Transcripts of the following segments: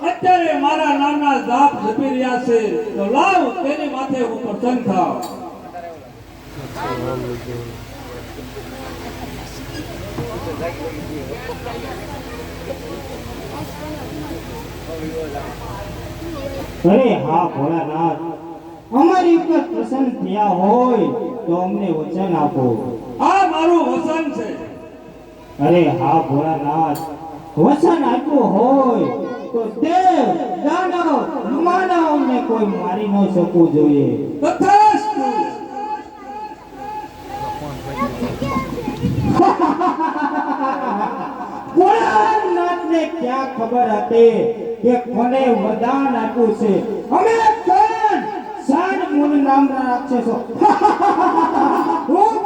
અત્યારે મારા નામના જાપ જપી રહ્યા છે તો લાવ તેની માથે હું પ્રસન્ન થાવ. અરે હા ભોળાનાથ, અમારી ઉપર પ્રસન્ન થયા હોય તો અમને વચન આપો. આ મારું વચન છે. અરે હા ભોળાનાથ, વચન આપ્યું હોય તો દેવ દાનવ માનવને કોઈ મારી ન શકવું જોઈએ. તથાસ્તુ. ભોળાનાથને ક્યાં ખબર હતી કે કોને વરદાન આપ્યું છે? અમે કોણ સાન મુન નામના રાક્ષસો. હું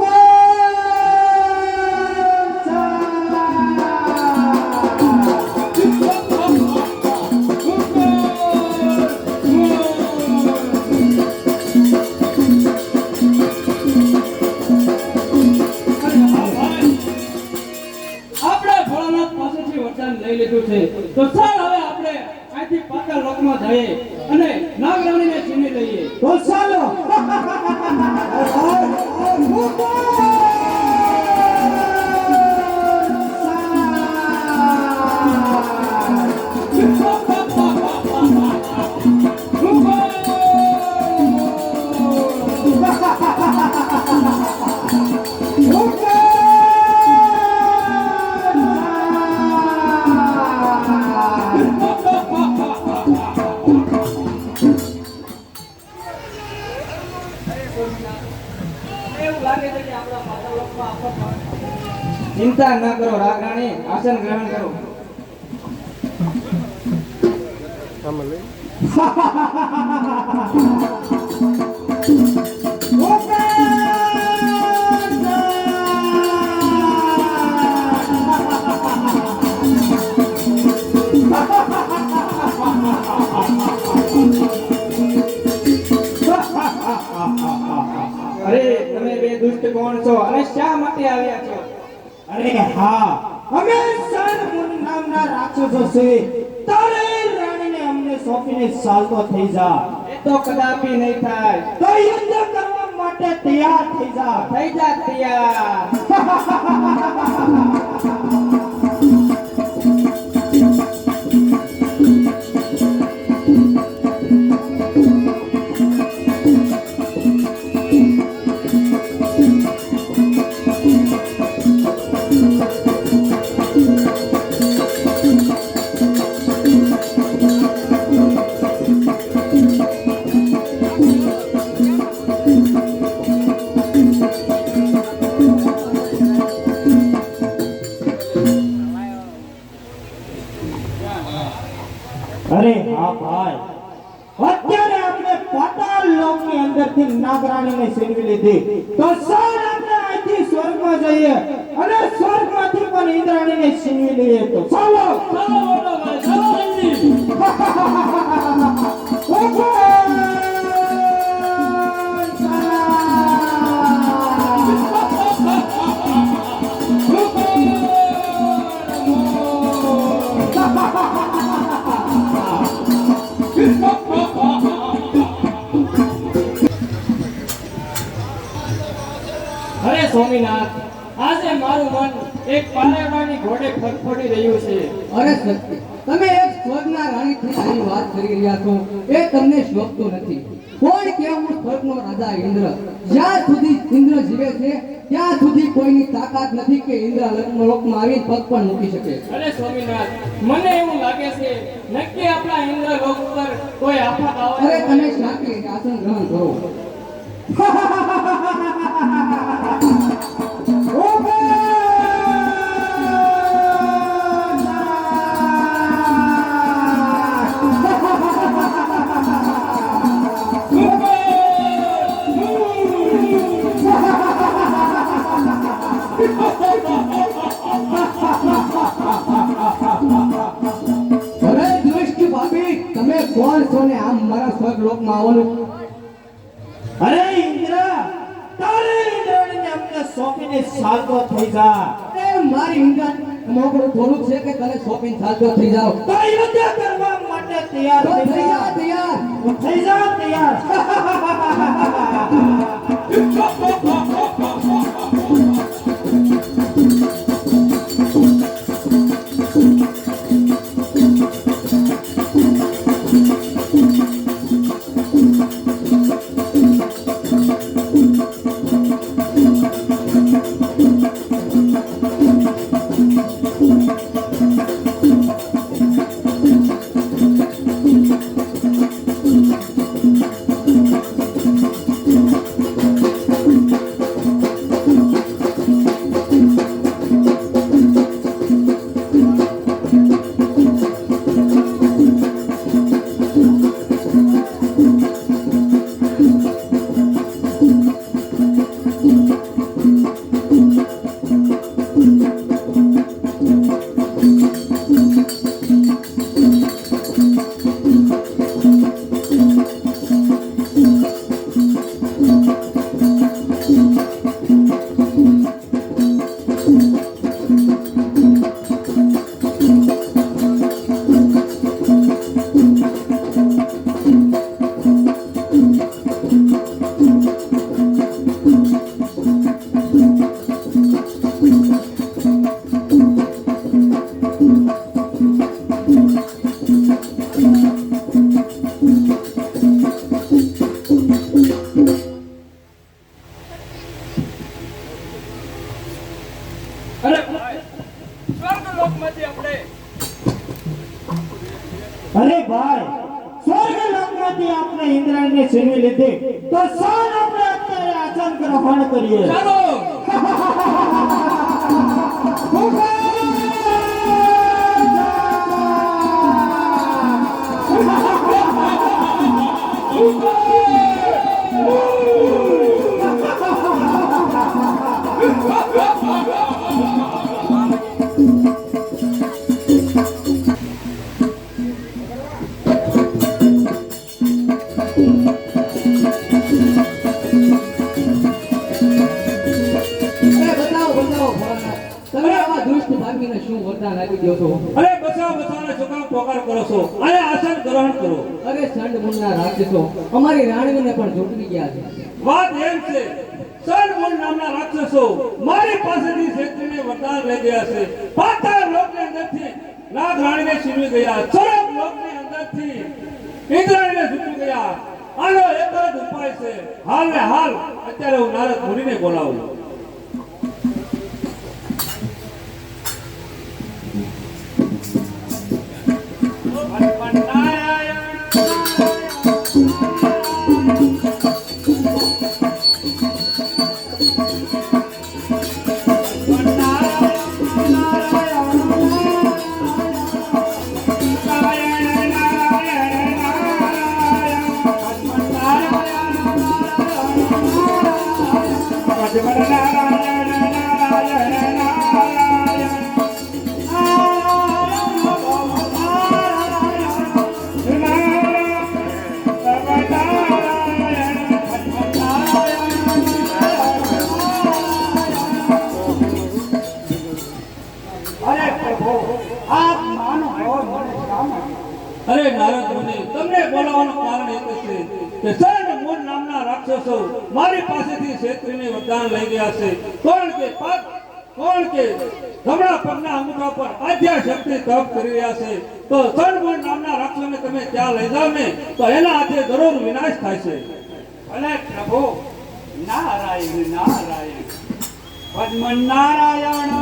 તો ચાલ હવે આપણે અહીંથી પાતાળ લોકમાં જઈએ અને નાગરાણીને છીનવી લઈએ. તો ચાલો. ચિંતા ન કરો રાગરાણી, આસન ગ્રહણ કરો. અરે તમે બે દુષ્ટ કોણ છો અને શા માટે આવ્યા છો? અરે હા, અમે સાન મુન નામના રાક્ષસો છે. તારે રાણીને અમને સોંપીને ચાલતો થઈ જા. એ તો કદાપી નહીં થાય. તો યુદ્ધ કરવા માટે તૈયાર થઈ જા. થઈ જા તૈયાર. અરે હા ભાઈ, અત્યારે આપણે પાતાળ લોકની અંદરથી નાગરાણીને છીનવી લીધી. તો ચાલ આપણે અહીંથી સ્વર્ગમાં જઈએ અને સ્વર્ગમાંથી પણ ઇન્દ્રાણીને છીનવી લઈએ. તો ચાલો. અરે સ્વામીનાથ, આજે મારું મન એક પારેવાની ઘોડે ફરફડી રહ્યું છે. અરે સત્ય, તમે એક સ્વર્ગના રાણીથી આની વાત કરી રહ્યા છો એ તમને શોભતું નથી. કોણ કેવું સ્વર્ગનો રાજા ઇન્દ્ર? જ્યાં સુધી ઇન્દ્ર જીવે છે ત્યાં સુધી કોઈની તાકાત નથી કે ઇન્દ્ર લોકમાં આવી પગ પણ મૂકી શકે. અરે સ્વામીનાથ, મને એવું લાગે છે નક્કી આપણા ઇન્દ્ર લોક પર કોઈ આફત આવે. અરે તમે શાંતિ આસન ગ્રહણ કરો. અરે દુષ્ટ ભાભી તમે કોણ છો ને આમ મારા સ્વર્ગલોકમાં આવવાનું? અરે ઇન્દ્ર, તારે ઇન્દ્રણીને અમને સોંપીને સાલતો થઈ જા. અરે મારી ઈંડા મોકળું થોડું છે કે તને શોપિંગ ચાલતો થઈ જાવ. તો યુદ્ધ કરવા માટે તૈયાર તો થઈ થઈ જા જા. તૈયાર. થઈ જા તૈયાર. અરે ભાઈ, સ્વર્ગલોકમાંથી આપણે અરે ભાઈ, સ્વર્ગલોકમાંથી આપણે ઇન્દ્રને છીનવી લીધી, તો ચાલ આપણે અત્યારે આચન ગ્રહણ કરીએ. ચાલો બતાવો ભોળાનાથ. તમે આવા દુષ્ટ ભાભીને શું વરદાન આપી દો છો? અરે બચાવ બચાવને શું કામ પોકાર કરો છો? અને આસન ગ્રહણ કરો. અરે ચંડ મુંડના રાક્ષસો અમારી રાણીને પણ ઝૂંટવી ગયા છે. વાત એમ છે, સનમૂળ નામના રાક્ષસો મારી પાસેથી ક્ષેત્રને વરદાન લઈ ગયા છે. પાતાળ લોકની અંદરથી નાગ રાણીને છીનવી ગયા, સ્વર્ગ લોકની અંદરથી ઇન્દ્રાણીને ઝૂંટવી ગયા. આનો એક જ ઉપાય છે. હાલ ને હાલ અત્યારે હું નારદ મુનિને બોલાવું. અરે નારદ મુનિ, તમને બોલાવવાનું કારણ એક જ છે કે સનમૂળ નામના રાક્ષસો મારી પાસેથી ક્ષેત્રને વરદાન લઈ ગયા છે. કોણ કે જમણા પગના અંગૂઠા પર આદ્યા શક્તિ તપ કરી રહ્યા છે. તો સનમૂળ નામના રાક્ષસોને તમે ત્યાં લઈ જાઓ ને તો એના હાથે જરૂર વિનાશ થાય છે. અને પ્રભુ નારાયણ નારાયણ પદ્મ નારાયણ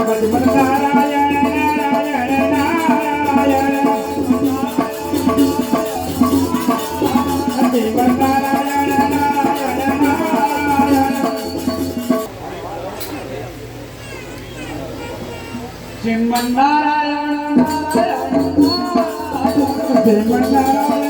પદ્મ નારાયણ નારાયણ નારાયણ પદ્મ નારાયણ નારાયણ નારાયણ શ્રીમન નારાયણ નારાયણ શ્રીમન નારાયણ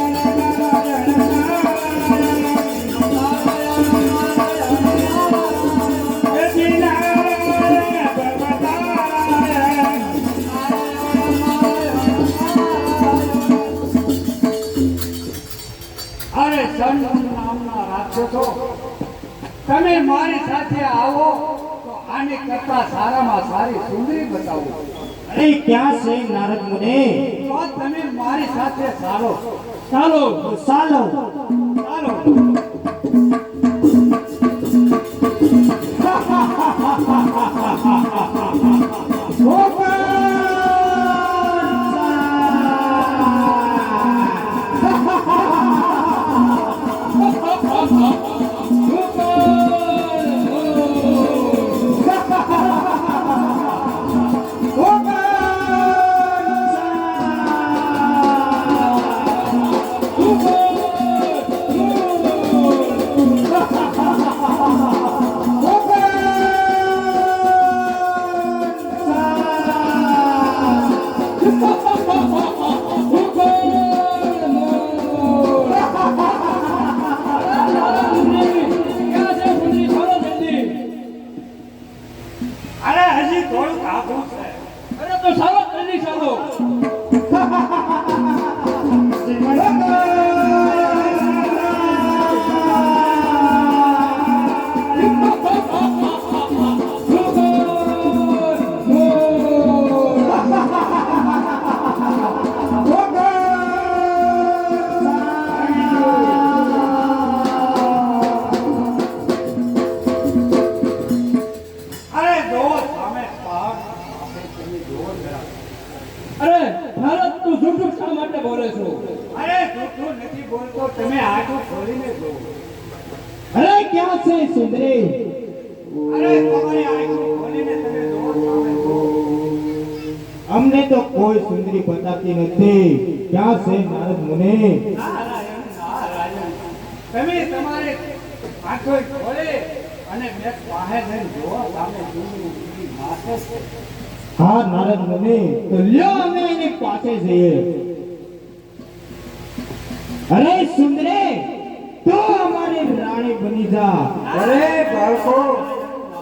છો તમે મારી સાથે આવો તો આની કરતા સારામાં સારી સુંદરી બતાવો અરે ક્યાં છે નારદ મુનિ? તો તમે મારી સાથે ચાલો ચાલો ચાલો ચાલો અરે હજી થોડુંક આઘું છે અરે તો ચાલો જલ્દી ચાલો અરે જોવો સામે પહાડ સામે તમે જોવો જરા અરે ભારત તું જૂઠું શા માટે બોલે છો? અરે જૂઠું નથી બોલતો તમે આંખો ખોલીને જોવો અરે ક્યાં છે સુંદરી? અરે તમારી આંખો ખોલીને તમે જોવો સામે જોવો અમને તો કોઈ સુંદરી બતાતી નથી. ક્યાં છે નારદ મુનિ? નારાયણ નારાયણ તમે તમારે આંખો ખોલે અને મેં પાસે જઈને જોવો સામે જૂની ઊંઘી માથે છે હા નારદ મુનિ, તો લ્યો અમે એની પાસે જઈએ. અરે સુંદરી, તું અમારી રાણી બની જા. અરે બાળકો,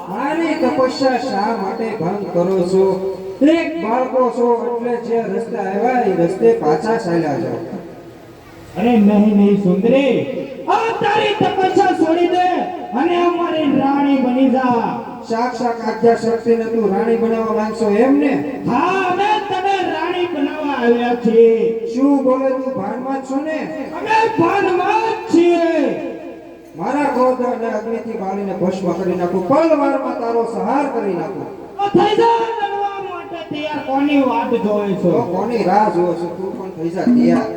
મારી તપસ્યા શા માટે ભંગ કરો છો? એક બાળકો છો એટલે જે રસ્તે આવ્યા એ રસ્તે પાછા ચાલ્યા જાઓ. અરે નહીં નહીં સુંદરી, આ તારી તપસ્યા છોડી દે અને અમારી રાણી બની જા. સાક્ષાત આદ્યા શક્તિને તું રાણી બનાવવા માંગશો એમ ને? હા, અમે તને રાણી બનાવવા આવ્યા છીએ. શું બોલે તું ભાનમાં જ છો ને? અમે ભાનમાં જ છીએ. મારા ક્રોધ અને અગ્નિથી બાળીને ભસ્મ કરી નાખું, પલવારમાં તારો સંહાર કરી નાખું. તો થઈ જા, લડવા માટે તૈયાર. કોની વાટ જોવે છો? તો કોની રાહ જોવો છો? તું પણ થઈ જા તૈયાર.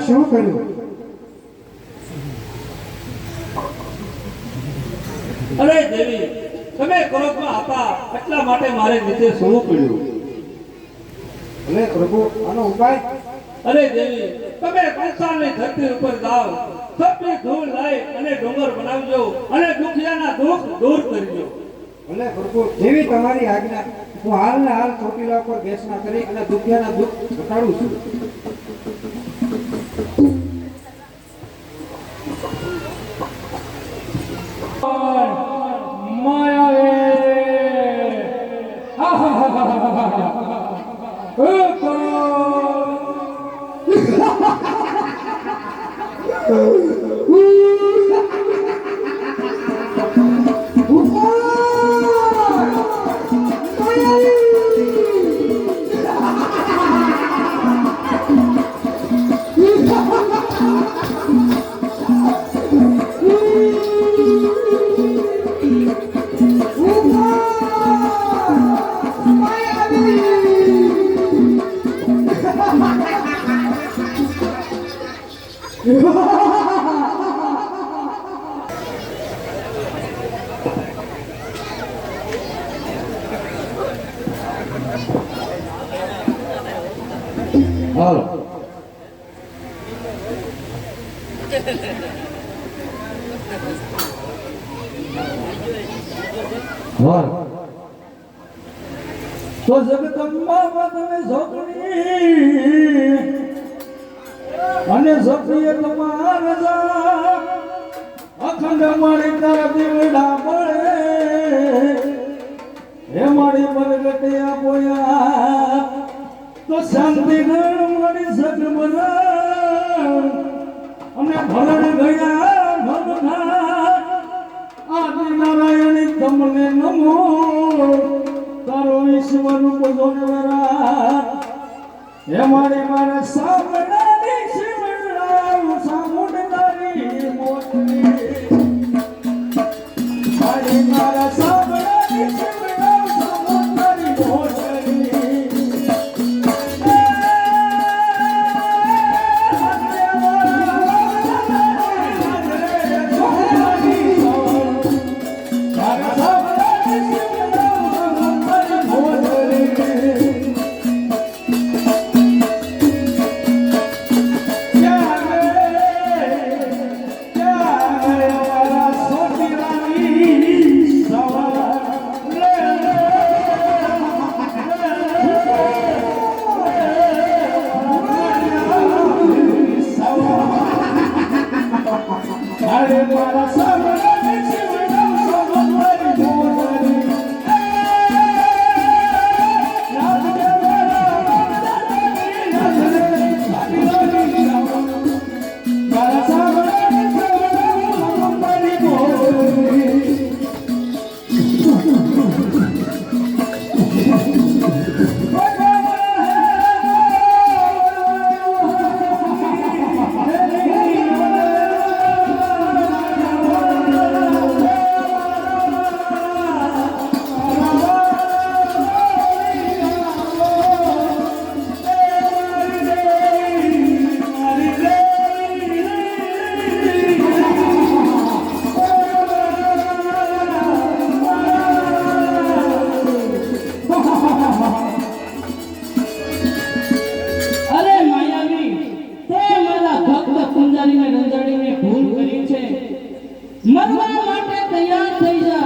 શું કર્યું? અરે દેવી, તમે ક્રોધમાં હતા એટલા માટે મારે નીચે સૂવું પડ્યું. ભલે પ્રભુ, આનો ઉપાય? અરે દેવી, તમે કંસારની ધરતી ઉપર જાઓ, સબની ધૂળ લઈ અને ડુંગર બનાવજો અને દુખિયાના દુઃખ દૂર કરજો. ભલે પ્રભુ, જેવી તમારી આજ્ઞા. હું હાલ ને હાલ ચોટીલા પર બેસના કરી અને દુખિયાના દુઃખ ઘટાડું છું. હાલો તો જગદંબા તમે જોગણી અને સફીએ તમારા અખંડ મારી તારા દીવડા મળે હે મારી પ્રગટે આપોયા તો શાંતિ ગણ મારી સગમના અને ભરણ ગયા ભગના આદિ નારાયણ તમને નમો તારો ઈશ્વર પોજોનવરા હે મારા સામનાની શિવરાવ સામુંડારી મોટલી મારા સામનાની શિવરાવ સામુંડારી મોટલી મરવા માટે તૈયાર થઈ જા.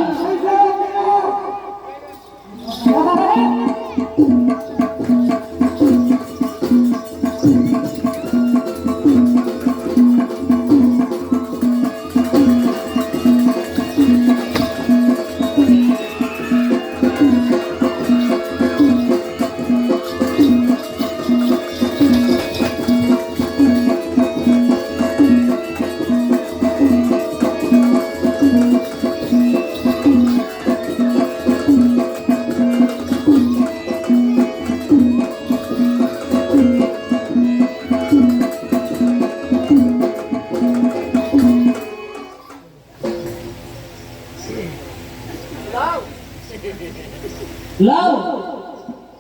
લાવ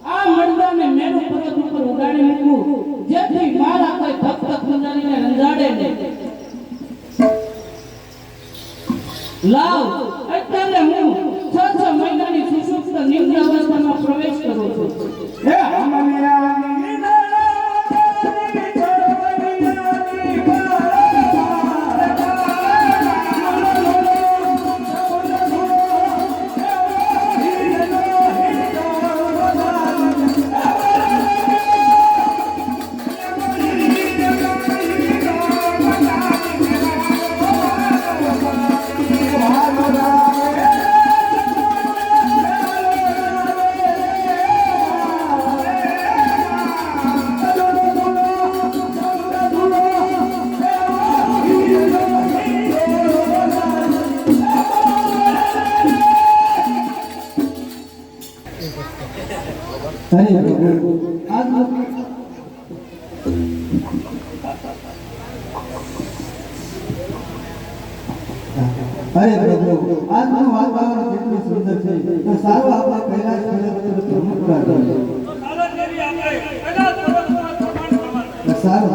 આ મંડળને મેરુ પર્વત ઉપર ઉગાડી મૂકું જેથી મારા કોઈ ભક્ત પૂજારીને લાવ અત્યારે હું 6 મહિનાની સુષુપ્ત નિમ્ન અવસ્થામાં પ્રવેશ કરું છું. હે અમલિયાની અરે પ્રભુ આજનું વાતાવરણ કેટલું સુંદર છે તો સારું આપણે કૈલાસ પર્વત પર ભ્રમણ કરવા તો ચાલો દેવી આપણે કૈલાસ પર્વત પર ભ્રમણ કરવાનું. સારું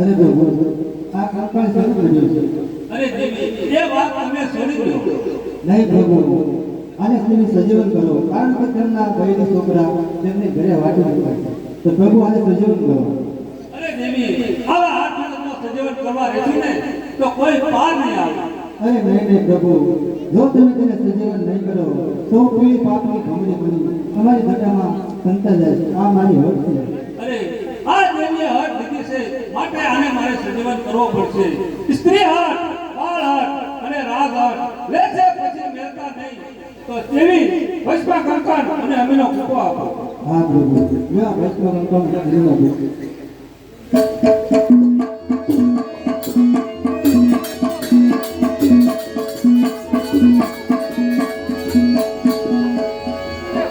અરે પ્રભુ આ કંકાળ શરૂ કર્યું છે. અરે દેવી એ વાત તમે છોડી દો. નહીં પ્રભુ આને તમે સજીવન કરો કારણ કે તેમના ભાઈના છોકરા તેમને ઘરે વાટી મૂક્યા તો પ્રભુ આને સજીવન કરો. અરે દેવી આવા હાથમાં સજીવન કરવા રહેશું ને તો કોઈ પાર નહીં આવે. અરે નહીં પ્રભુ જો તમે તેને સજીવન નહીં કરો તો પીળી પાપની ભમરી બની તમારી જટામાં સંતા જાય. આ મારી હક છે. અરે આ દેવીએ હટ લીધી છે માટે આને મારે સજીવન કરવો પડશે. સ્ત્રી હટ, બાળ હટ અને રાગ હટ લે છે પછી મેલતા નહીં તો દેવી ભસ્મા કંકણ અને અમીનો કૂપો આપો. હા પ્રભુ મેં વૈષ્ણવ કંકણ ખરીદવા દીધું.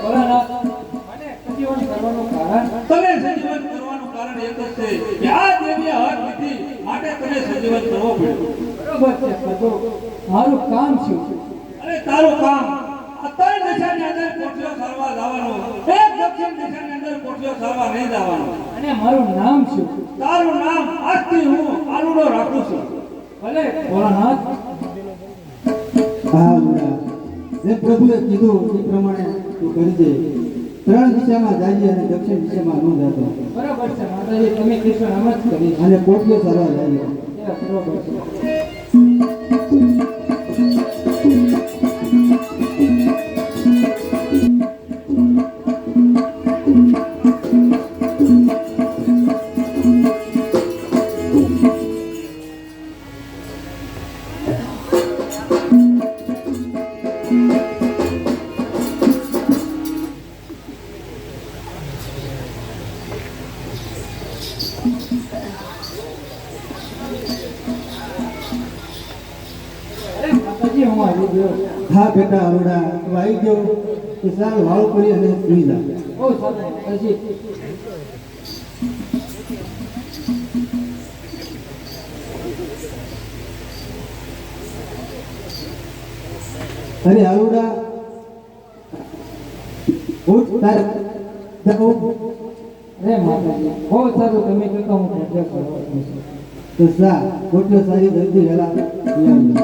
ભોળાનાથ, મને સજીવન કરવાનું કારણ તમે સજીવન કરવાનું કારણ એક જ છે કે આ દેવીએ હટ લીધી માટે તને સજીવન કરવો પડ્યો. બરોબર છે પ્રભુ, મારું કામ શું? અરે તારું કામ આ ત્રણ દિશાની અંદર કોઠીઓ સારવા જવાનો, એક દક્ષિણ દિશાની અંદર કોઠીઓ સારવા નહીં જવાનો. અને મારું નામ શું? તારું નામ આજથી હું આલુડો રાખું છું. ભલે ભોળાનાથ. હા મુરા જે પ્રભુએ કીધું એ પ્રમાણે તું કરી દે. 3 દિશામાં જાય અને દક્ષિણ દિશામાં ન જતો બરોબર છે માતાજી, તમે કૃષ્ણ નામ જ કરીશ. અને કોઠીઓ સારવા જાય. બરોબર છે. અરે માતાજી, હું આવી ગયો. હા બેટા અરુડા તું આવી ગયો તો સારું વાળું કરી અને સુઈ જા. બહુ સારું માતાજી. અરે અરુડા ઉઠ તાર ઉઠ. અરે માતાજી, બહુ સારું તમે કહેતા હું પૂજા કરવા છું. તો સા કોઠીઓ સારી જલ્દી વહેલા લઈ આવજો.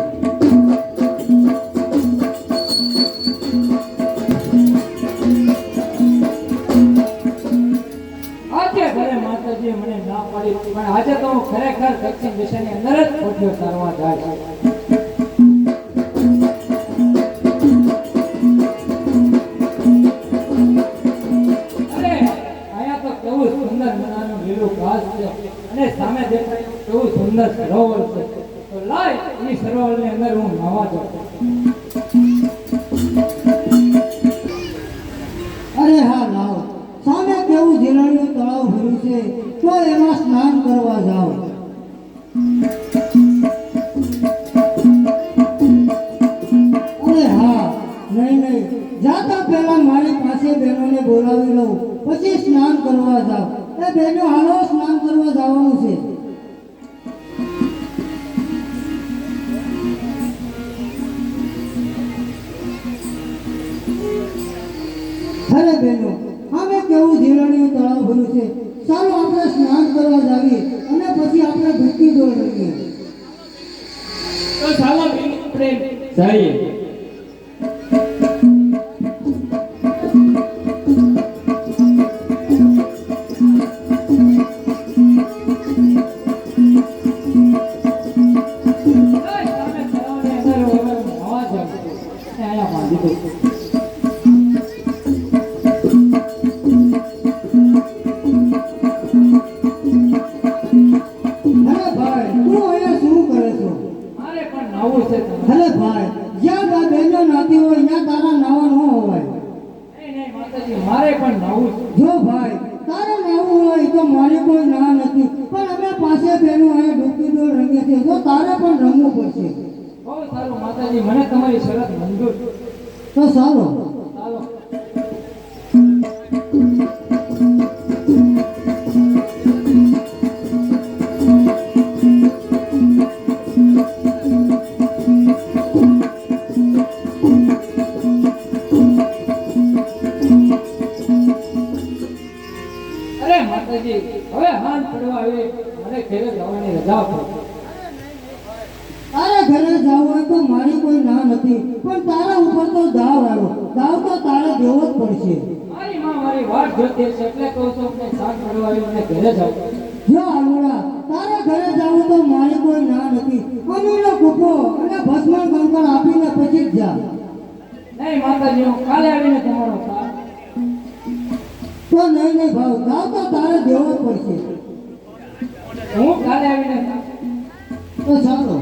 આજે ભલે માતાજીએ મને ના પાડી પણ આજે તો હું ખરેખર દક્ષિણ દિશાની અંદર જ કોઠીઓ સારવા જાય છે. અરે અહીંયા તો કેવું સુંદર મજાનું લીલું ઘાસ છે અને સામે દેખાય કેવું સુંદર સરોવર છે. તો લાય એ સરોવરની અંદર હું નાવા જાઉં. અરે હા લાવ સામે કેવું જીલાણિયું તળાવ ભર્યું છે તો એમાં સ્નાન કરવા જાઓ. અરે હા નહીં જાતા પહેલા મારી પાસે બહેનોને બોલાવી લઉં, પછી સ્નાન કરવા જાવ. એ બહેનો હાલો, સ્નાન કરવા જવાનું છે. અરે બહેનો, અમે કેવું જીરણીયું તળાવ ભર્યું છે. ચાલો આપણે સ્નાન કરવા જાવીએ અને પછી આપણે ભક્તિ દોડ રમીએ. તો ચાલો બેન પ્રેમ જઈએ. અરે ભાઈ, તું અહીંયા શું કરે છો? મારે પણ નવું છે તમારે. અરે ભાઈ, જ્યાં આ બહેનો નાતી હોય ત્યાં તારા નાવા ન હોવાય. નહીં માતાજી, મારે પણ નવું છે. જો ભાઈ, તારે નાવું હોય તો મારી કોઈ ના નથી, પણ અમે પાસે બહેનો અહીંયા ડૂબકી દોડ રમીએ છીએ, તો તારે પણ રમવું પડશે. બહુ સારું માતાજી, મને તમારી શરત મંજૂર. તો સારું. ચાલો. અરે માતાજી, હવે હાથ પડવા આવી, મને ઘરે જવાની રજા આપો. તારે ઘરે જવું હોય તો મારી કોઈ ના નથી, પણ તારા ઉપર તો દાવ આવ્યો. દાવ તો તારે દેવો જ પડશે. મારી માં મારી વાટ જોતી છે, એટલે કહું છું કે સાંજ પડવા આવી, મને ઘરે જાવ. જો આલુડા, તારે ઘરે જવું તો મારી કોઈ ના નથી. અમીનો કૂપો અને ભસ્મ કંકણ આપીને પછી જ જા. નહીં માતાજી, હું કાલે આવીને તમારો સાથ. તો નહીં ભાવ, દાવ તો તારે દેવો જ પડશે. હું કાલે આવીને તો ચાલો.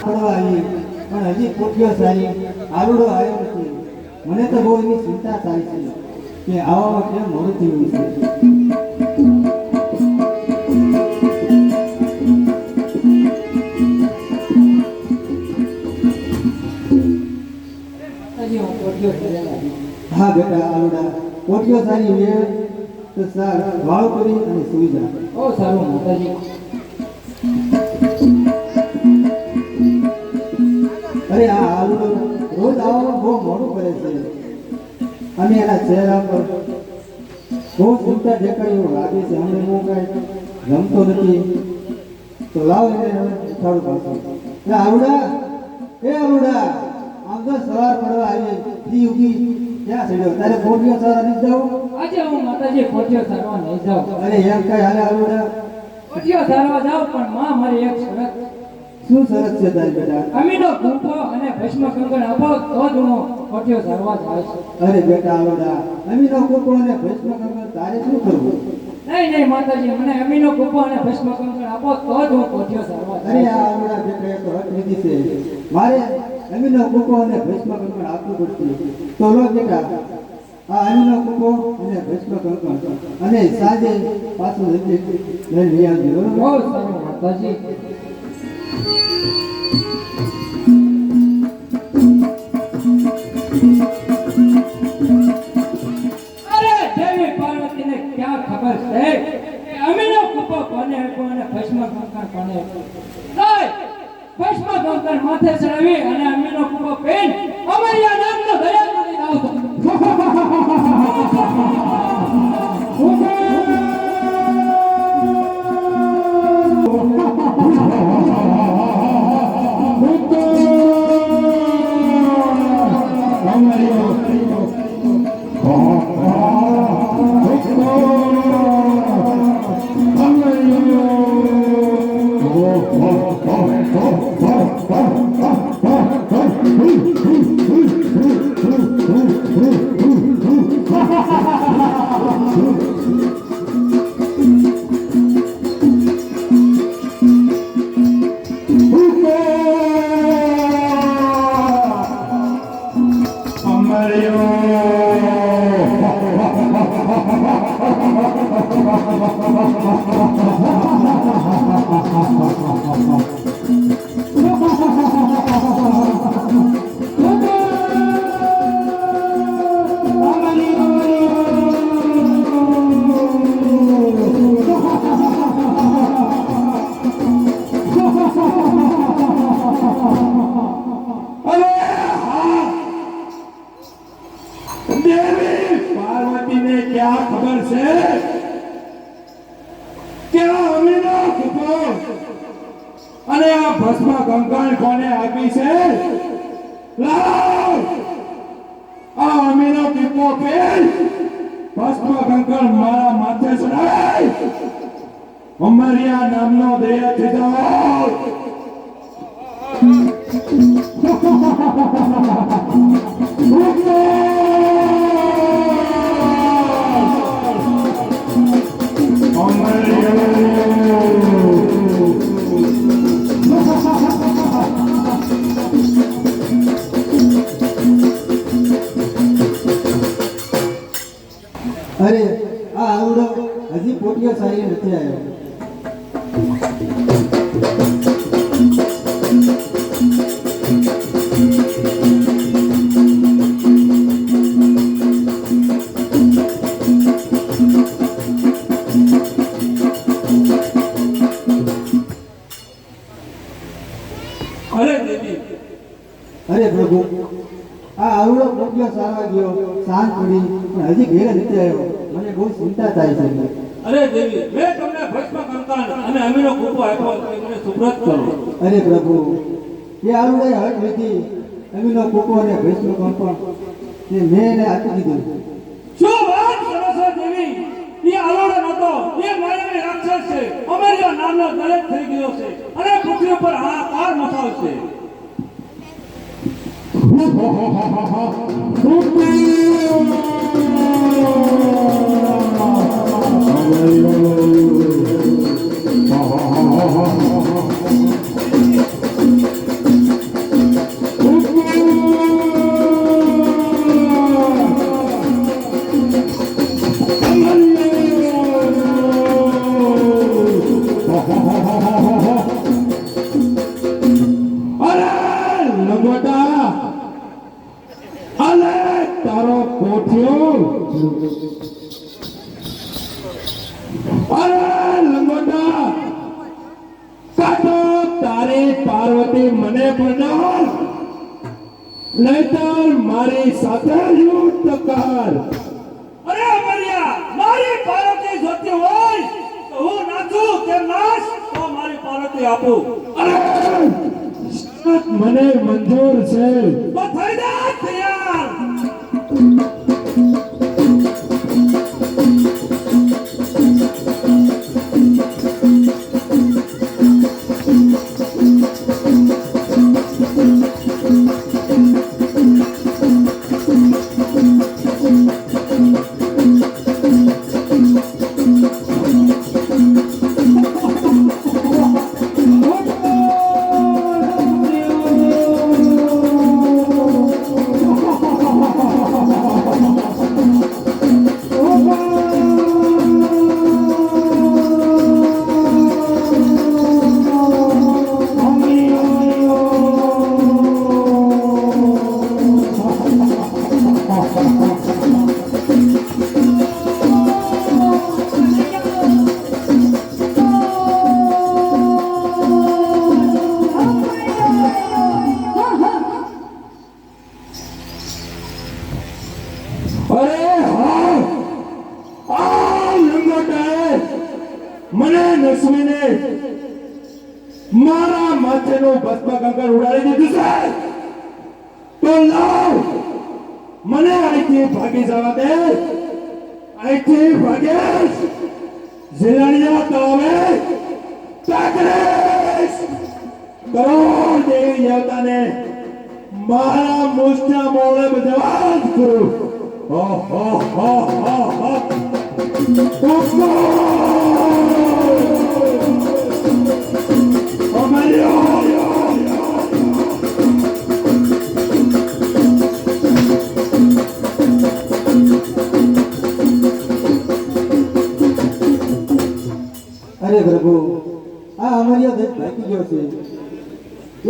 પડવા આવી, પણ હજી કોઠીઓ સારી આરુડો આવ્યો નથી. મને તો બહુ એની ચિંતા થાય છે કે આવવામાં કેમ મોડું થયું છે. માતાજી, હું કોઠીઓ ઘરે લાવી. હા બેટા આરુડા, કોઠીઓ સારી વેળ તો સાર વાળ કરી અને સૂઈ જા. બહુ સારું માતાજી. અરે આ આરુડો રોજ આવવામાં બહુ મોડું કરે છે અને એના ચહેરા પર બહુ ચિંતા દેખાય એવું લાગે છે. હમણાં હું કાંઈ રમતો નથી, તો લાવ એને ઉઠાડું પાછું. આરુડા, એ આરુડા, આમ તો સવાર પડવા આવી ઈ ઉગી ક્યાં ચડ્યો? તારે કોઠીઓ સારા નથી જાવ? આજે હું માતાજી કોઠીઓ સારવા નહીં જાઉં. અરે એમ કઈ હાલે આરુડા? કોઠીઓ સારવા જાઉં, પણ માં મારી એક શરત. શું શરત છે તારી બેટા? અમીનો ગુંફો અને ભસ્મ કંકણ આપો તો જ હું કોઠીઓ સારવા જાઉં છું. અરે બેટા આરુડા, અમીનો કૂપો અને ભસ્મ કંકણ તારે શું કરવું? નહીં માતાજી, મને અમીનો ગુંફો અને ભસ્મ કંકણ આપો તો જ હું કોઠીઓ સારવા અરે જાઉં આ આરુડા બેટા, એ તો હક લીધી છે. મારે અમીનો કૂપો અને ભસ્મ કંકણ આપવું પડશે. તો લો બેટા, આ અમીનો કૂપો અને ભસ્મ કંકણ અને સાંજે પાછું લઈ આવજો. છું. બહુ સારું માતાજી. અરે દેવી પાર્વતીને ક્યાં ખબર છે કે અમીનો ગુંફો કોને આપ્યો અને ભસ્મ કંકણ કોને આપ્યું? લઈ, ભસ્મ કંકણ માથે ચડાવી અને અમીનો ગુંફો પહેન અમારી આ નામનો દયા કરી આવતો. અને આ ભસ્મ કંકણ કોને આપી છે? લાવ આ અમીનો પીપો પેલ ભસ્મ કંકણ મારા માથે ચડાય. અમરિયા નામનો દયા થીજાઓ. અરે આ આવડો હજી પોટિયો સારી નથી આવ્યો. અરે દેવી, અરે પ્રભુ આ આવડો પોટિયો સારવા ગયો, સાંજ પડી પણ હજી ઘેર નથી આવ્યો. મને બહુ ચિંતા થાય છે. અરે દેવી, મેં તમને ભસ્મ કંકણ અને અમીનો કૂપો આપ્યો છે, મને સુપ્રત કરો. અરે પ્રભુ એ આવડે હટ લીધી અમીનો કૂપો અને ભેંસનો કંકણ તે મેં એને આપી દીધું. શું વાત કરો છો દેવી? એ આલોડો નતો, એ માયાવી રાક્ષસ છે. અમરિયા નામનો દરેક થઈ ગયો છે અને પૃથ્વી પર હાહાકાર મચાવશે. તારો પોઠિયો. અરે લંગોટા, કાતો તારી પાર્વતી મને બનાવ, નહીતર મારી સાથે યુદ્ધ કર. અરે અમરિયા, મારી પાર્વતી જોતી હોય તો હું નાચું કે નાચ, તો મારી પાર્વતી આપું. અરે મને મંજૂર છે. તો થઈ જા તૈયાર. મને નસવીને મારા માથેનું ભસ્મ કંકણ ઉડાડી દીધું છે. તો લાવ મને અહીંથી ભાગી જવા દે. અહીંથી ભાગીશ ઝીલણિયા તળાવે તાકડીશ. કરોડ દેવી દેવતાને મારા મુસ્તા મોળે બજવા જ કરું. ઓહો હો હો હો. અરે પ્રભુ આ અમરિયો દેશ ભાગી ગયો છે.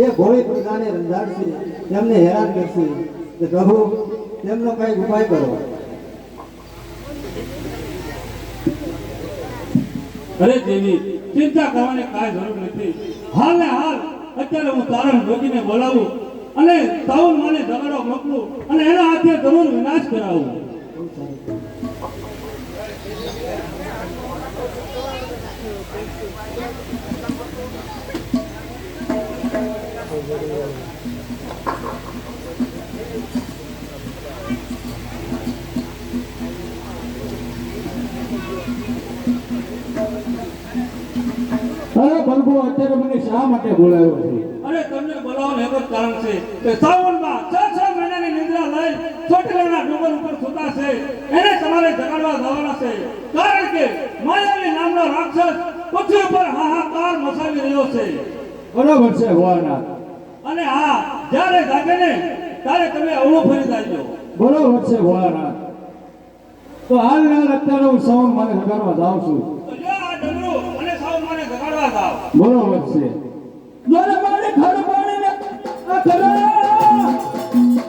એ ભોળી પ્રજાને રંજાડશે, તેમને હેરાન કરશે. તો પ્રભુ તેમનો કઈ ઉપાય કરો. અરે દેવી, ચિંતા કરવાની કાંઈ જરૂર નથી. હાલ ને હાલ અત્યારે હું તારણ જોગીને બોલાવું અને તાઉન મને ઝઘડો મોકલું અને એના હાથે જરૂર વિનાશ કરાવું. અરે બલબો અત્યારે મને શા માટે બોલાવ્યો છે? અને તમને બોલાવવાનું એક જ કારણ છે કે સાવનમાં 6 મહિનાની નિંદ્રા લઈ ચોટીલાના ડુંગર ઉપર સૂતા છે એને તમારે જગાડવા જવાના છે. કારણ કે માયાવી નામનો રાક્ષસ પૃથ્વી ઉપર હાહાકાર મચાવી રહ્યો છે. બરાબર છે ભોળાનાથ, અને હા, જ્યારે જાગે ને ત્યારે તમે અવળું ફરી જાજો. બરાબર છે ભોળાનાથ. તો હાલ અત્યારે હું સૌન મને જગાડવા જાઉં છું. તો જો આ ડમરું અને સાવમાને જગાડવા જાઓ. બરાબર છે. જોરે મારે ઘર પાણીને આ ઘરે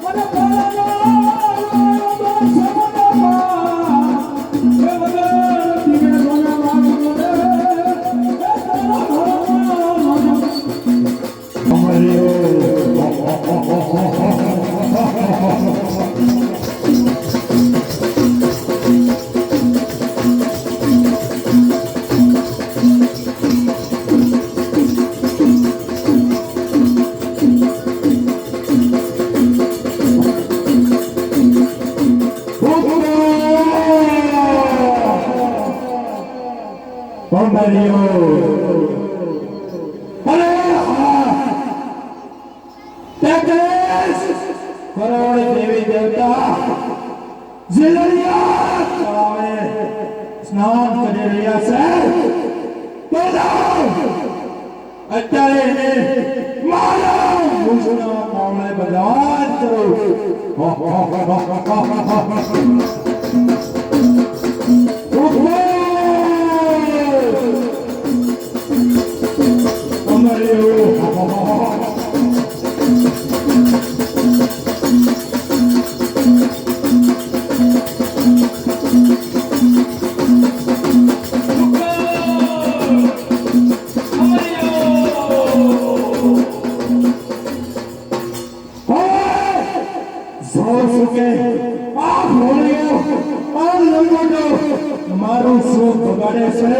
મને બોલાવો દેવી દેવતા ઝીલરિયા તળાવે સ્નાન કરી રહ્યા છે. અત્યારે એને મારા મુસના મામલે બધા જ મારું સુખ બગાડે છે.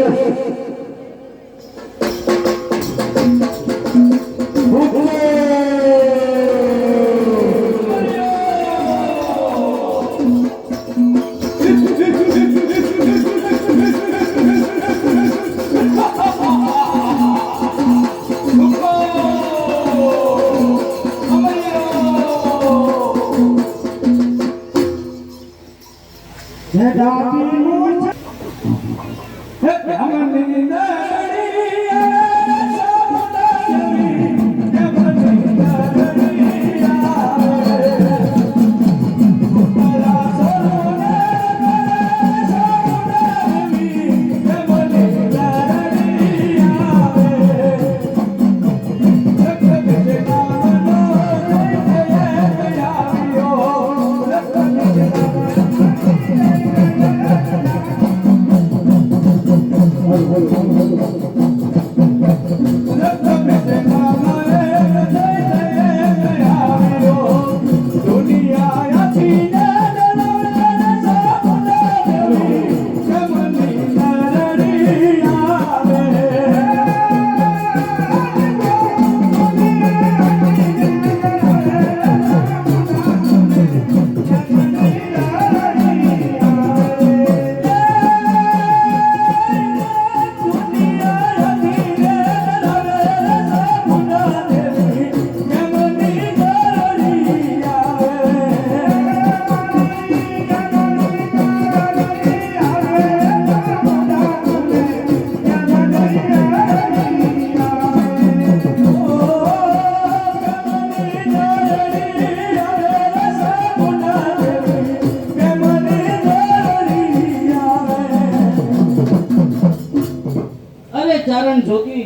ચારણ જોગી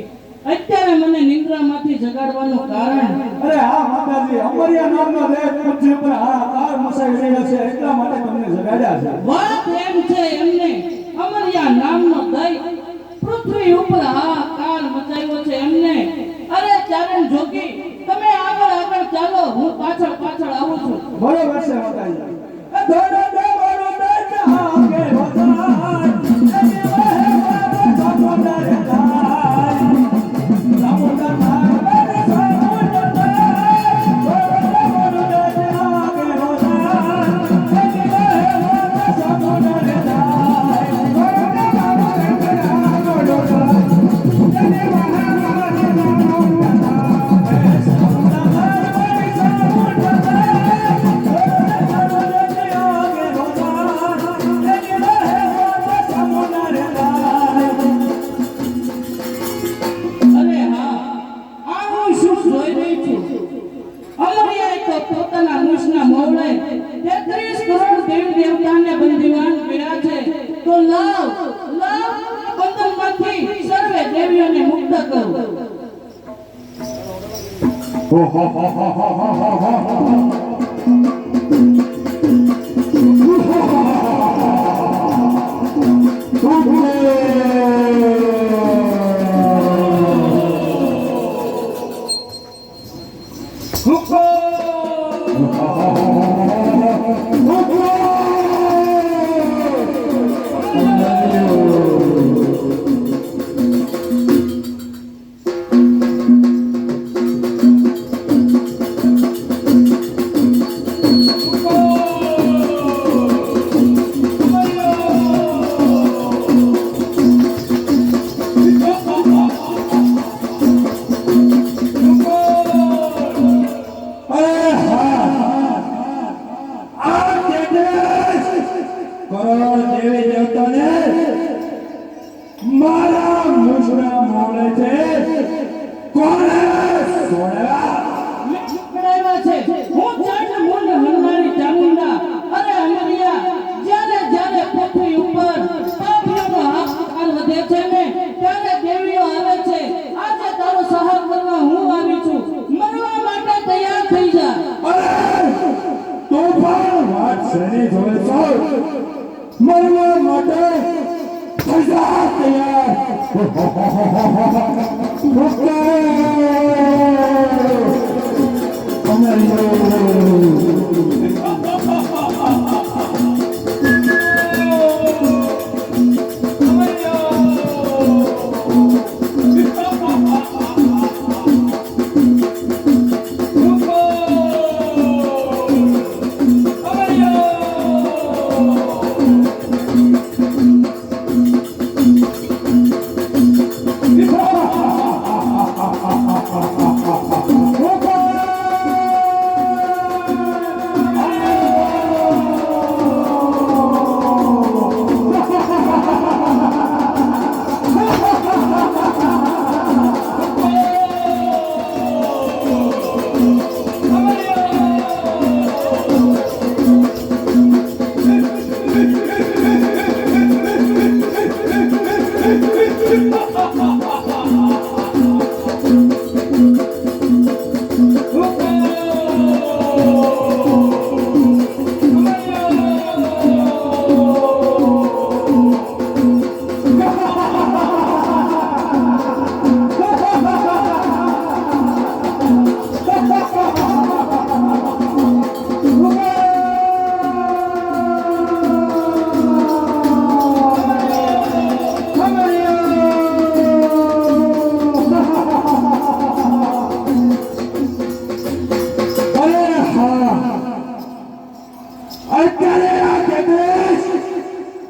અત્યારે મને નિંદ્રામાંથી જગાડવાનું કારણ? અરે હા માતાજી, અમરિયા નામનો દેવ પૃથ્વી પર હાહાકાર મચાવી રહ્યો છે એટલા માટે તમને જગાડ્યા છે. વાત એમ છે એમને અમરિયા નામનો દૈવ પૃથ્વી ઉપર હાહાકાર મચાવ્યો છે એમને. અરે ચારણ જોગી તમે આગળ આગળ ચાલો, હું પાછળ પાછળ આવું છું. બરોબર છે માતાજી. દોડો દોડો દોડો આગે વધાય એ વહે મારો સાકોડર થાય સાકોડર થાય સાકોડર થાય જોઈ રહી છું. અમરિયાએ તો પોતાના મુશના મોવળે 33 કરોડ દેવી દેવતાને બંદીવાન કર્યા છે. તો લાવ બંધનમાંથી સર્વે દેવીઓને મુક્ત કરો. મારા મુશના માવળે છે કોણે છોડ્યા? પકડાયા છે. હું ચાંદ મુંડ હરનારી ચામુંડા. અરે અમરિયા, જ્યારે પૃથ્વી ઉપર પાપીઓનો હાહાકાર વધે છે ને ત્યારે દેવીઓ આવે છે. આજે તારો સહાય કરવા હું આવી છું. મરવા માટે તૈયાર થઈ જા. અરે તો પણ વાત શેની જોડે છો? મરવા માટે સજા તૈયાર.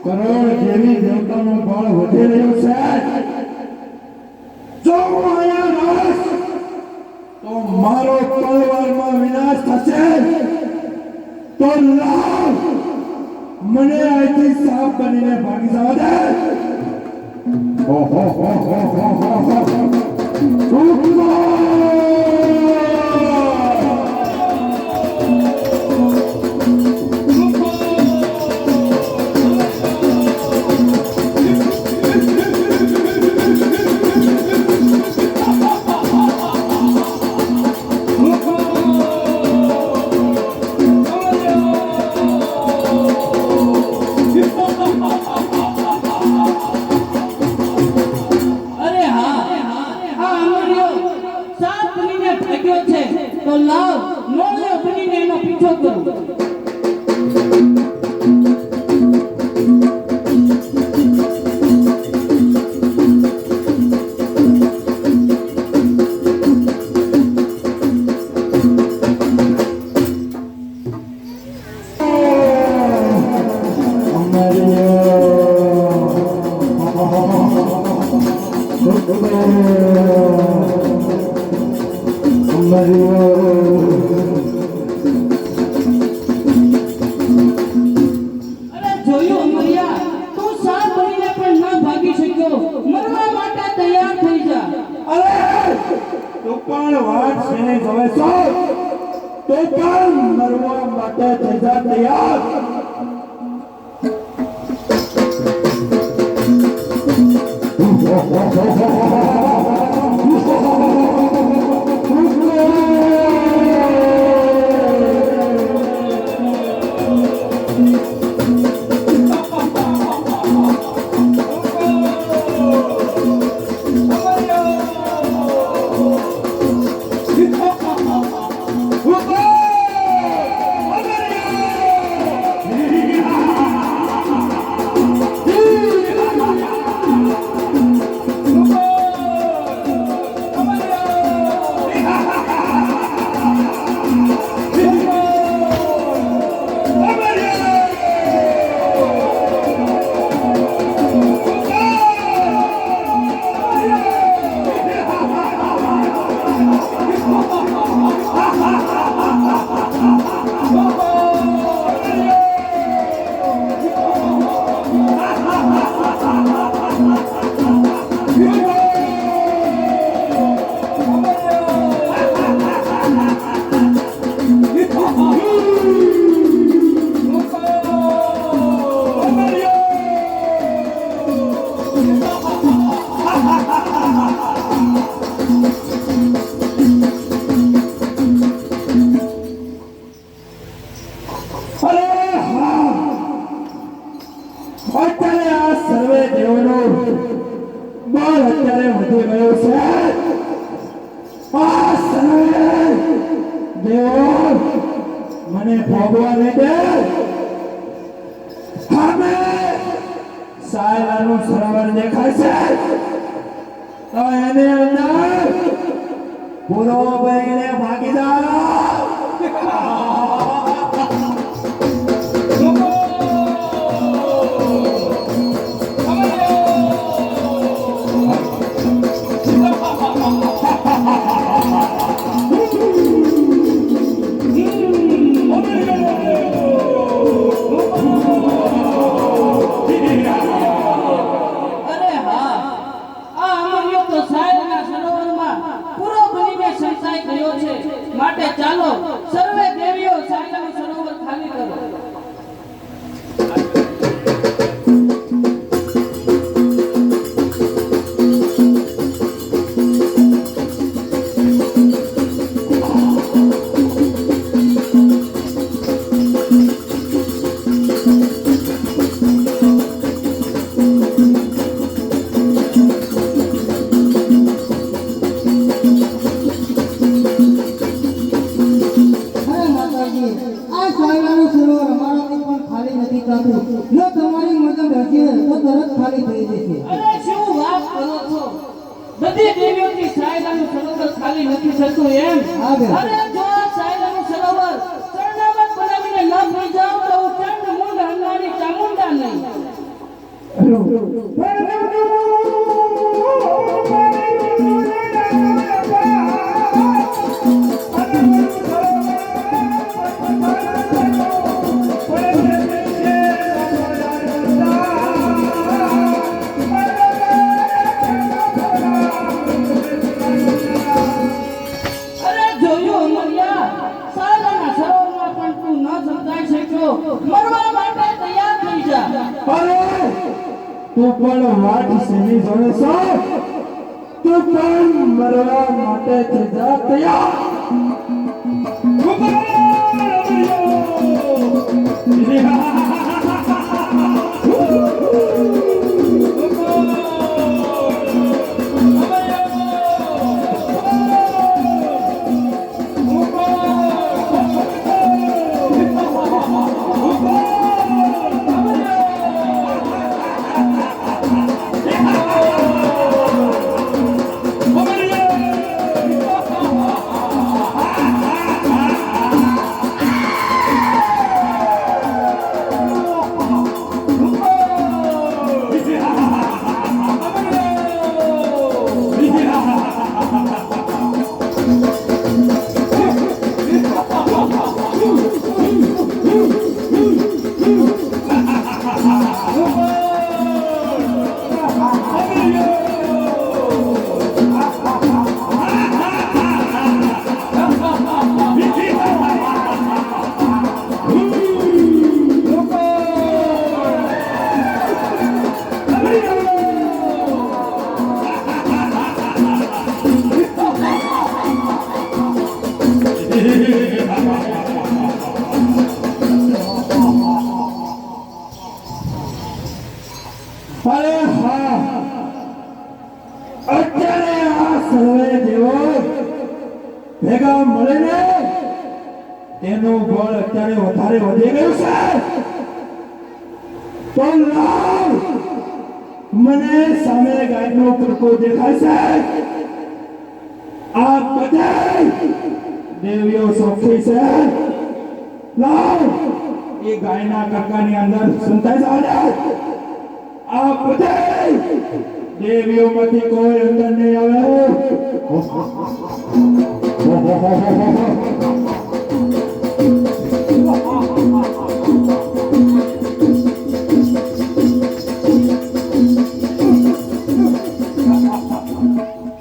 કરોડ દેવી દેવતાનું બળ વધી રહ્યું છે. જો હું અહીંયા રહીશ તો મારો તલવારમાં વિનાશ થશે. તો લાવ મને અહીંથી સાપ બનીને ભાગી જવા દે. ઓહો હો હો હો હો તો લાવ નોળિયો બનીને એનો પીછો કરું. મરવા માટે તૈયાર થઈ જા. અરે તું પણ વાત જેને જોવે છો તો પણ મરવા માટે થઈ જા તૈયાર. અત્યારે આ સર્વે દેવનો બળ અત્યારે વધી ગયો છે. આ સર્વે દેવો મને ભોગવા નહીં દે. સામે સાયલાનું સરોવર દેખાય છે તો એની અંદર પૂરો બનીને ભાગી જાઓ. અરે હા, આ અમર્યો તો સાયલના સરોવરમાં પૂરો બનીને સંતાઈ ગયો છે. માટે ચાલો સર્વે દેવીઓ સાયલનું સરોવર ખાલી કરો. અરે માતાજી, આ સાયલાનું સરોવર અમારાથી પણ ખાલી નથી થતું. જો તમારી મદદ હશે તો તરત ખાલી થઈ જશે. અરે શું વાત કરો છો? બધી દેવીઓથી સાયલાનું સરોવર ખાલી નથી થતું એમ? હા બેન. અરે જો આ સાયલાનું સરોવર ચરણામત બનાવીને ન થઈ જાવ તો હું ચંડ મુંડ હંગાની ચામુંડા નહીં. અરે જોયું અમર્યા, સાયલાના સરોવરમાં પણ તું ન સમજાઈ શક્યો. મરવા માટે તૈયાર થઈ જા. અરે તું પણ વાટ સેની જોડે છો. તું પણ મરવા માટે થઈ જા તૈયાર. ભેગા મળે ને તેનું બળ અત્યારે વધારે વધી ગયું છે. તો લાવ, મને સામે ગાયનો તડકો દેખાય છે. આ બધા દેવીઓ સોખી છે. લાવ, એ ગાયના કડકાની અંદર સંતાઈ જાય. આ બધા દેવીઓમાંથી કોઈ અંદર નહીં આવે.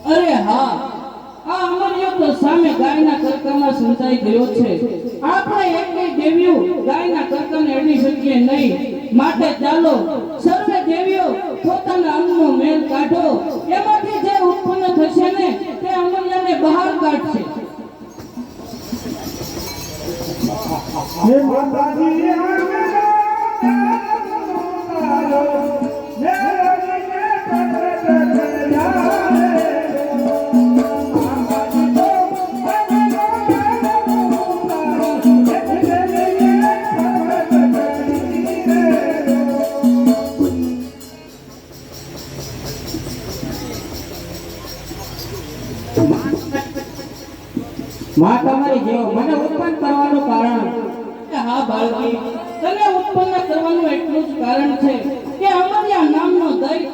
અરે હા, આ અમરિયો તો સામે ગાયના કરકામાં સંતાઈ ગયો છે. આપણે એકલી દેવીઓ ગાયના કરકાને અડી શકીએ નહીં. માટે ચાલો સર્વે દેવીઓ પોતાના અંગનો મેલ કાઢો. એમાંથી જે ઉત્પન્ન થશે ને તે અમરિયાને બહાર કાઢશે. હે માતાજી, માં તમારી જેવો મને ઉત્પન્ન કરવાનું કારણ. હા બાળકી, તને ઉત્પન્ન કરવાનું એટલું જ કારણ છે કે અમરિયા નામનો દૈત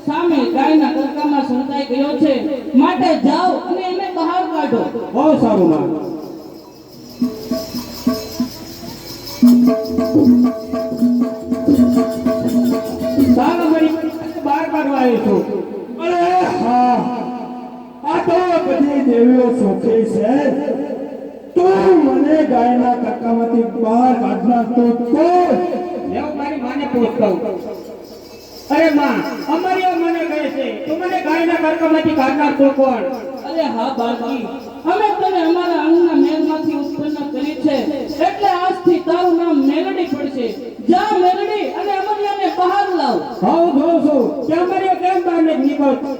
સામે ગાયના કરકામાં સંતાઈ ગયો છે. માટે જાઓ અને એને બહાર કાઢો. બહુ સારું માં. સારું મારી બહાર કાઢવા આવ્યો છું. અરે હા, આ તો બધી દેવીઓ સોખી છે. તું મને ગાયના કડકામાંથી બહાર કાઢનાર તો લેવ મારી માને પૂછતો. અરે માં, અમરિયો મને કહે છે તું મને ગાયના કડકામાંથી કાઢનાર તો કોણ? અરે હા બાળકી, અમે તને અમારા અંગના મેલમાંથી ઉત્પન્ન કરી છે. એટલે આજથી તારું નામ મેલડી પડશે. જા મેલડી અને અમરિયાને બહાર લાવ. હું જોઉં છું કે અમરિયો કેમ બહાર નથી નીકળતો.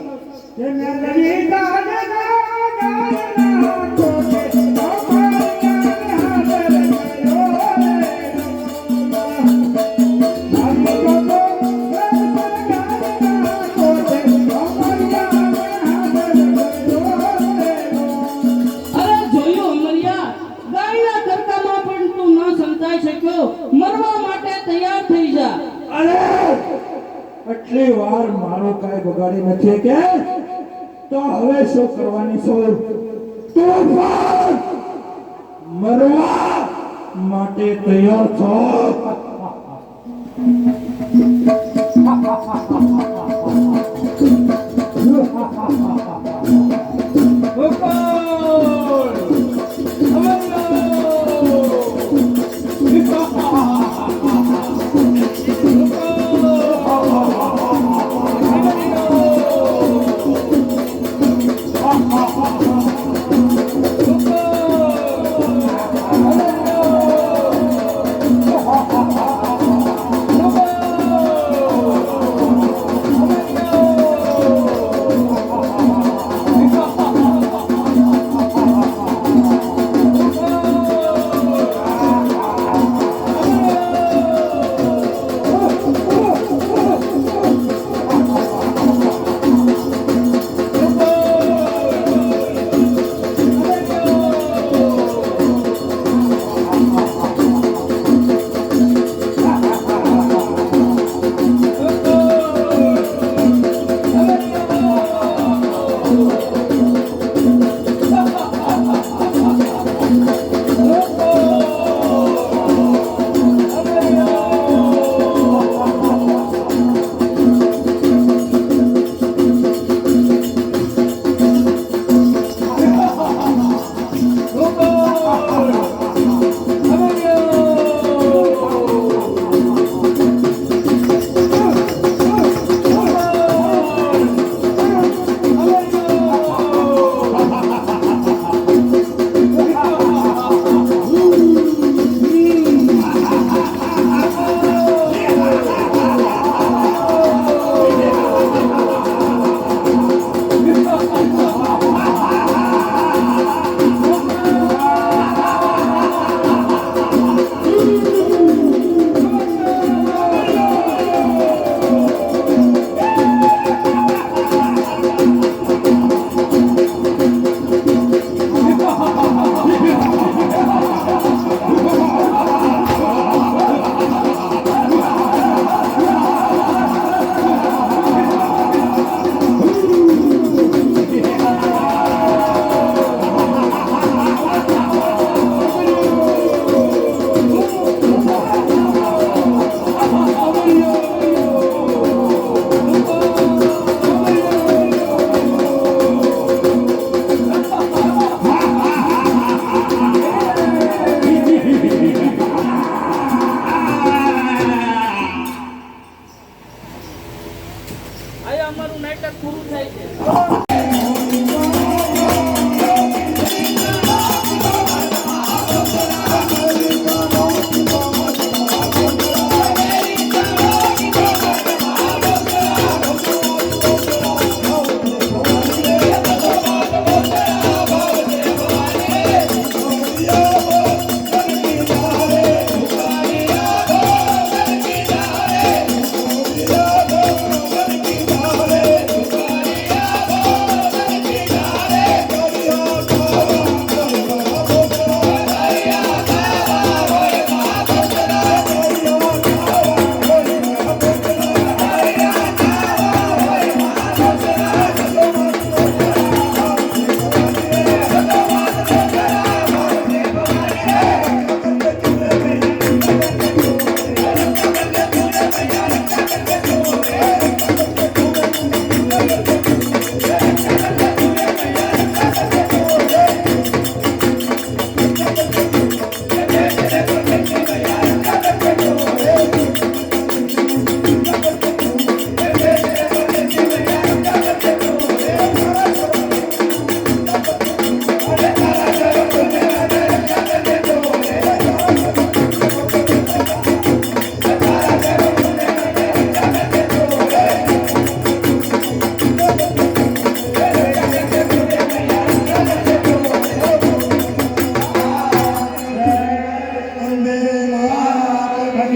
અરે જોયું અમરિયા, ગાયના કરકામાં પણ તું ન સંતાઈ શક્યો. મરવા માટે તૈયાર થઈ જા. અરે આટલી વાર મારું કાંઈ બગાડી નથી કે તો હવે શું કરવાની છું? તું પણ મરવા માટે તૈયાર છો?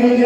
કી જય।